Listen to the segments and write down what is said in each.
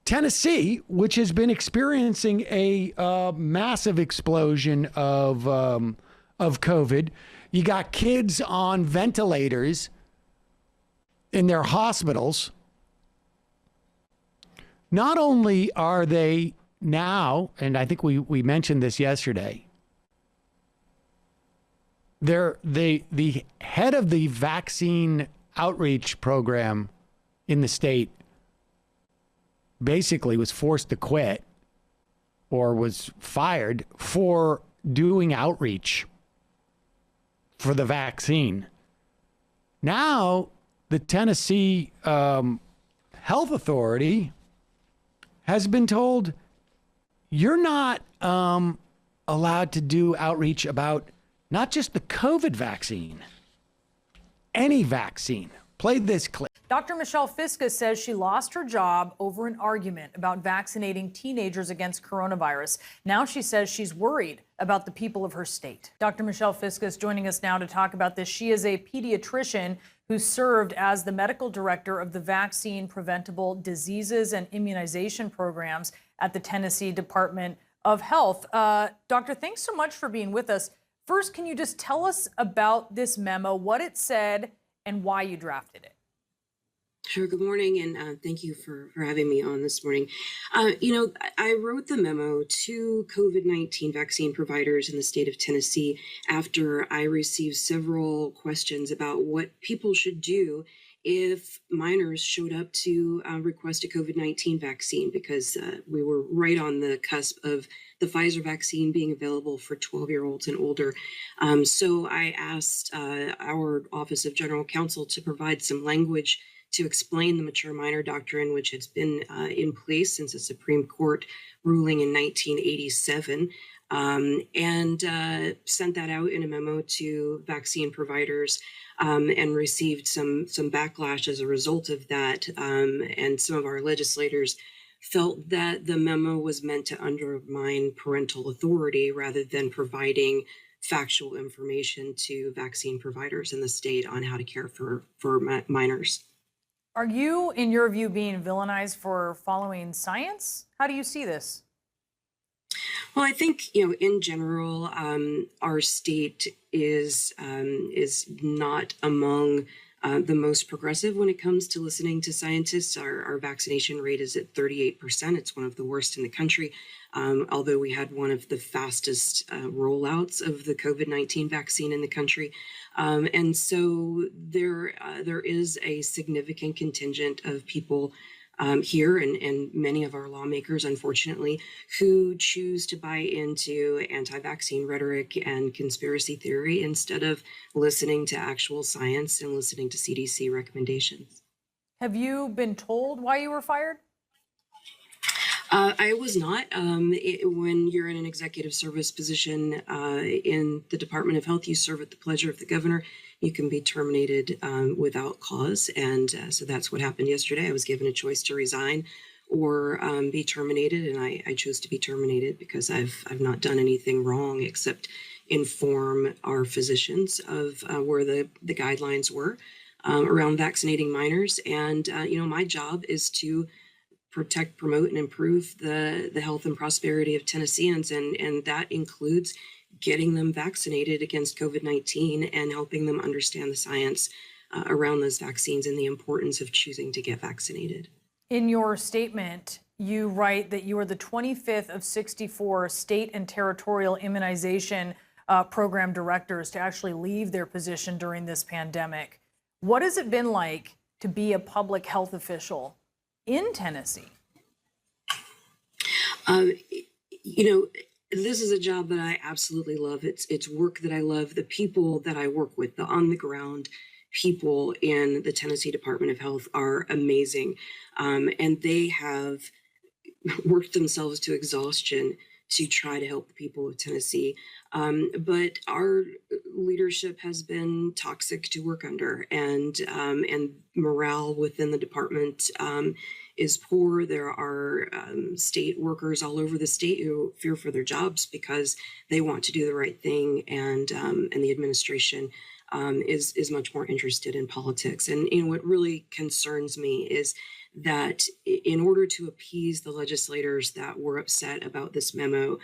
Tennessee, which has been experiencing a massive explosion of COVID. You got kids on ventilators in their hospitals. Not only are they now, and I think we mentioned this yesterday, the head of the vaccine outreach program in the state basically was forced to quit or was fired for doing outreach for the vaccine. Now, the Tennessee Health Authority has been told you're not allowed to do outreach about not just the COVID vaccine, any vaccine. Play this clip. Dr. Michelle Fiscus says she lost her job over an argument about vaccinating teenagers against coronavirus. Now she says she's worried about the people of her state. Dr. Michelle Fiscus joining us now to talk about this. She is a pediatrician who served as the medical director of the Vaccine Preventable Diseases and Immunization Programs at the Tennessee Department of Health. Doctor, thanks so much for being with us. First, can you just tell us about this memo, what it said, and why you drafted it? Sure. Good morning, and thank you for having me on this morning. I wrote the memo to COVID-19 vaccine providers in the state of Tennessee after I received several questions about what people should do if minors showed up to request a COVID-19 vaccine, because we were right on the cusp of the Pfizer vaccine being available for 12-year-olds and older. So I asked our Office of General Counsel to provide some language to explain the mature minor doctrine, which has been in place since a Supreme Court ruling in 1987, and sent that out in a memo to vaccine providers, and received some backlash as a result of that. And some of our legislators felt that the memo was meant to undermine parental authority rather than providing factual information to vaccine providers in the state on how to care for minors. Are you, in your view, being villainized for following science? How do you see this? Well, I think, in general, our state is not among the most progressive when it comes to listening to scientists. Our vaccination rate is at 38%. It's one of the worst in the country, although we had one of the fastest rollouts of the COVID-19 vaccine in the country. And so there is a significant contingent of people here and many of our lawmakers, unfortunately, who choose to buy into anti-vaccine rhetoric and conspiracy theory instead of listening to actual science and listening to CDC recommendations. Have you been told why you were fired? I was not. When you're in an executive service position in the Department of Health, you serve at the pleasure of the governor. You can be terminated without cause. And so that's what happened yesterday. I was given a choice to resign or be terminated. And I chose to be terminated because I've not done anything wrong except inform our physicians of where the guidelines were around vaccinating minors. And, my job is to protect, promote, and improve the health and prosperity of Tennesseans. And that includes getting them vaccinated against COVID-19 and helping them understand the science around those vaccines and the importance of choosing to get vaccinated. In your statement, you write that you are the 25th of 64 state and territorial immunization program directors to actually leave their position during this pandemic. What has it been like to be a public health official in Tennessee? This is a job that I absolutely love. It's work that I love. The people that I work with, the on the ground people in the Tennessee Department of Health are amazing. And they have worked themselves to exhaustion to try to help the people of Tennessee. But our leadership has been toxic to work under, and morale within the department is poor. There are state workers all over the state who fear for their jobs because they want to do the right thing, and the administration is much more interested in politics. And what really concerns me is that in order to appease the legislators that were upset about this memo,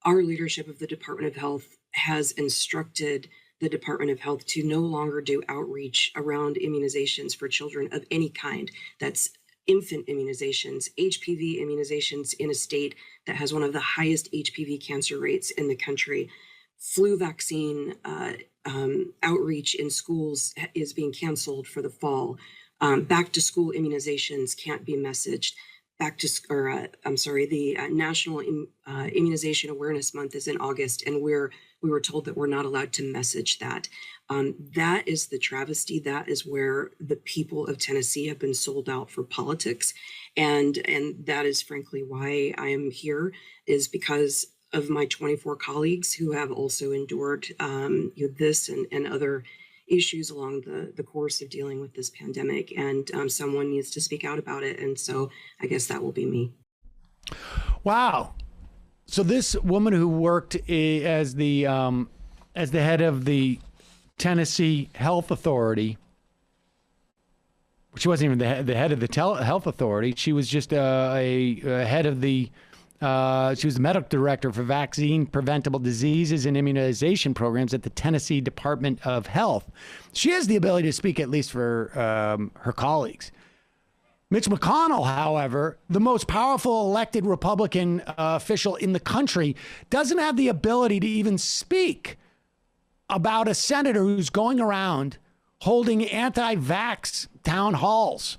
our leadership of the Department of Health has instructed the Department of Health to no longer do outreach around immunizations for children of any kind. That's infant immunizations, HPV immunizations in a state that has one of the highest HPV cancer rates in the country. Flu vaccine outreach in schools is being canceled for the fall. Back to school immunizations can't be messaged. The National Immunization Awareness Month is in August, and we were told that we're not allowed to message that. That is the travesty. That is where the people of Tennessee have been sold out for politics, and that is frankly why I am here, is because of my 24 colleagues who have also endured this and other issues along the course of dealing with this pandemic, and someone needs to speak out about it. And so I guess that will be me. Wow. So this woman who worked as the head of the Tennessee Health Authority, she wasn't even the head of the health authority. She was just a head of the she was the medical director for vaccine preventable diseases and immunization programs at the Tennessee Department of Health. She has the ability to speak, at least for her colleagues. Mitch McConnell, however, the most powerful elected Republican official in the country, doesn't have the ability to even speak about a senator who's going around holding anti-vax town halls.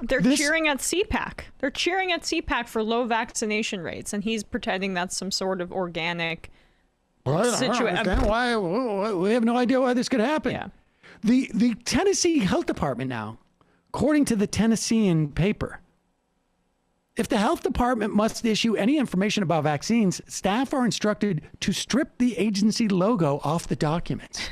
They're cheering at CPAC. They're cheering at CPAC for low vaccination rates, and he's pretending that's some sort of organic situation. Why we have no idea why this could happen. Yeah. The Tennessee Health Department now, according to the Tennessean paper, if the health department must issue any information about vaccines, staff are instructed to strip the agency logo off the documents.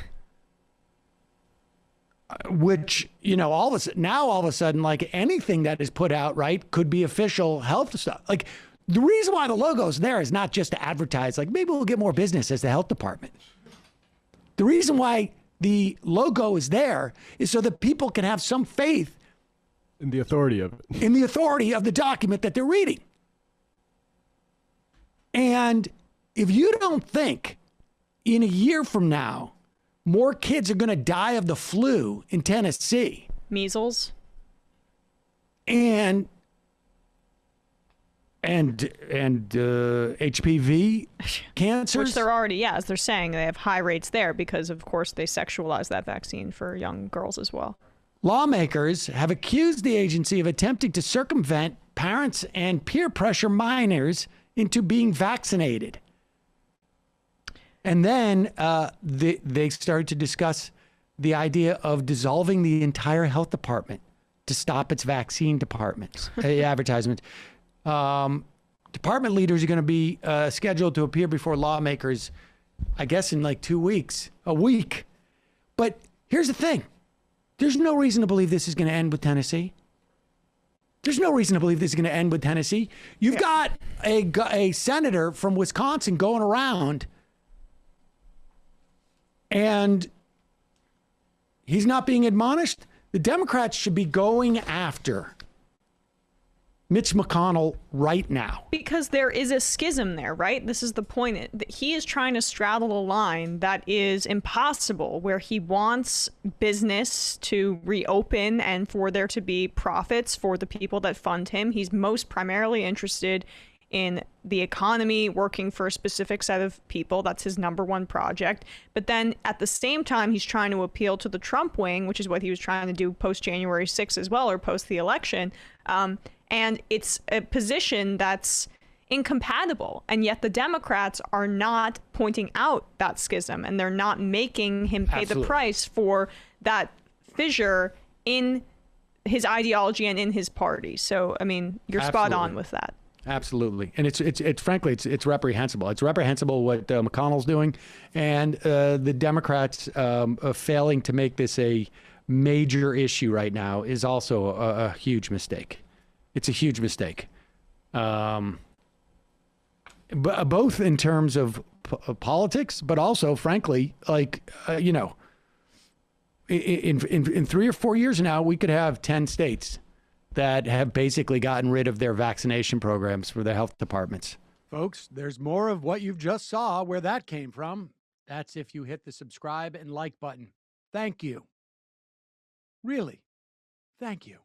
Which, all of a sudden, like anything that is put out, right, could be official health stuff. Like the reason why the logo's there is not just to advertise, like maybe we'll get more business as the health department. The reason why the logo is there is so that people can have some faith in the authority of it. In the authority of the document that they're reading. And if you don't think in a year from now, more kids are going to die of the flu in Tennessee. Measles. And HPV cancers. Which they're already, as they're saying, they have high rates there because, of course, they sexualize that vaccine for young girls as well. Lawmakers have accused the agency of attempting to circumvent parents and peer pressure minors into being vaccinated. And then they started to discuss the idea of dissolving the entire health department to stop its vaccine departments, advertisements. Department leaders are going to be scheduled to appear before lawmakers, I guess, in like 2 weeks, a week. But here's the thing. There's no reason to believe this is going to end with Tennessee. There's no reason to believe this is going to end with Tennessee. You've got a senator from Wisconsin going around, and he's not being admonished. The Democrats should be going after Mitch McConnell right now. Because there is a schism there, right? This is the point. He is trying to straddle a line that is impossible, where he wants business to reopen and for there to be profits for the people that fund him. He's most primarily interested in the economy, working for a specific set of people. That's his number one project. But then at the same time, he's trying to appeal to the Trump wing, which is what he was trying to do post January 6th as well, or post the election. And it's a position that's incompatible. And yet the Democrats are not pointing out that schism, and they're not making him pay the price for that fissure in his ideology and in his party. So, I mean, you're spot on with that. Absolutely. And it's frankly, it's reprehensible. It's reprehensible what McConnell's doing, and the Democrats failing to make this a major issue right now is also a huge mistake. It's a huge mistake. But both in terms of politics, but also, frankly, like, in 3 or 4 years now, we could have 10 states that have basically gotten rid of their vaccination programs for their health departments. Folks, there's more of what you've just saw where that came from. That's if you hit the subscribe and like button. Thank you. Really, thank you.